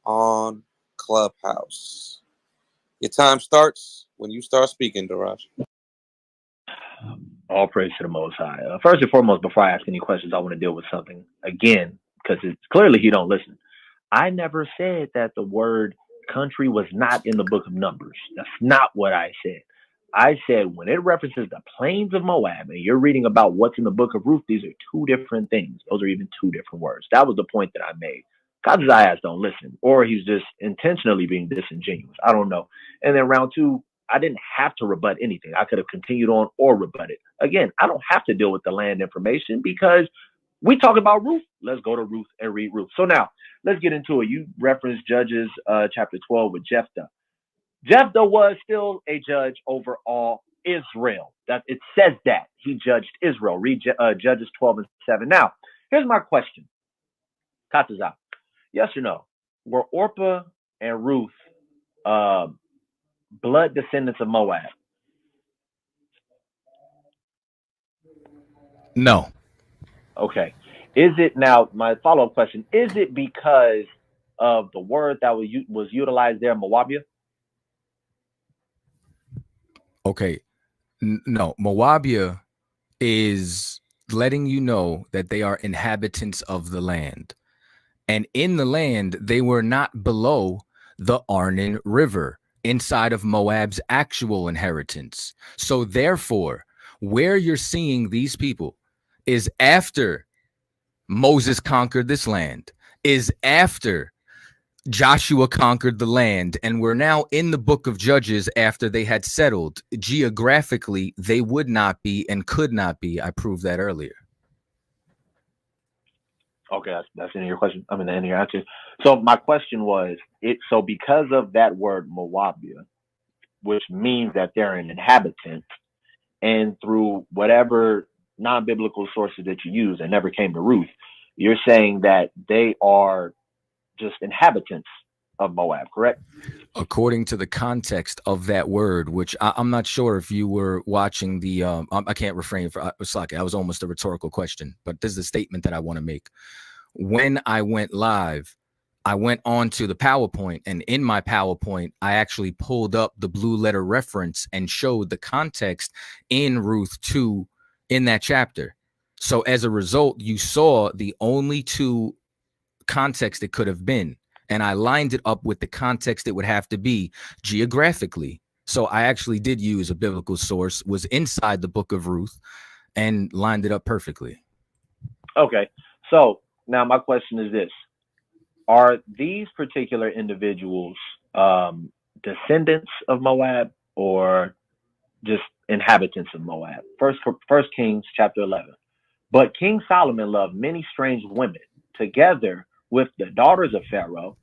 on Clubhouse. Your time starts when you start speaking, Darash. All praise to the Most High. First and foremost, before I ask any questions, I want to deal with something again because it's clearly he don't listen. I never said that the word country was not in the book of Numbers. That's not what I said. I said when it references the plains of Moab and you're reading about what's in the book of Ruth, these are two different things. Those are even two different words. That was the point that I made. Chaataza don't listen, or he's just intentionally being disingenuous. I don't know. And then round two, I didn't have to rebut anything. I could have continued on or rebut it. Again, I don't have to deal with the land information because we talk about Ruth. Let's go to Ruth and read Ruth. So now let's get into it. You referenced Judges chapter 12 with Jephthah. Jephthah was still a judge over all Israel. That it says that he judged Israel. Read Judges 12 and 7. Now, here's my question. Chaataza, yes or no? Were Orpah and Ruth blood descendants of Moab? No. Okay. Is it now, my follow-up question, is it because of the word that was utilized there, Moabia? Okay. No. Moabia is letting you know that they are inhabitants of the land. And in the land, they were not below the Arnon River, inside of Moab's actual inheritance. So therefore, where you're seeing these people is after Moses conquered this land, is after Joshua conquered the land, and we're now in the book of Judges after they had settled. Geographically, they would not be and could not be. I proved that earlier. Okay, that's in your question. I mean, in your answer. So my question was, so because of that word Moabia, which means that they're an inhabitant, and through whatever non-biblical sources that you use and never came to Ruth, you're saying that they are just inhabitants of Moab, correct? According to the context of that word, which I'm not sure if you were watching the, I can't refrain from, that was almost a rhetorical question, but this is a statement that I want to make. When I went live, I went on to the PowerPoint, and in my PowerPoint, I actually pulled up the blue letter reference and showed the context in Ruth 2 in that chapter. So as a result, you saw the only two contexts it could have been. And I lined it up with the context it would have to be geographically. So I actually did use a biblical source, was inside the book of Ruth, and lined it up perfectly. Okay. So now my question is this. Are these particular individuals descendants of Moab or just inhabitants of Moab? First Kings chapter 11. But King Solomon loved many strange women together with the daughters of Pharaoh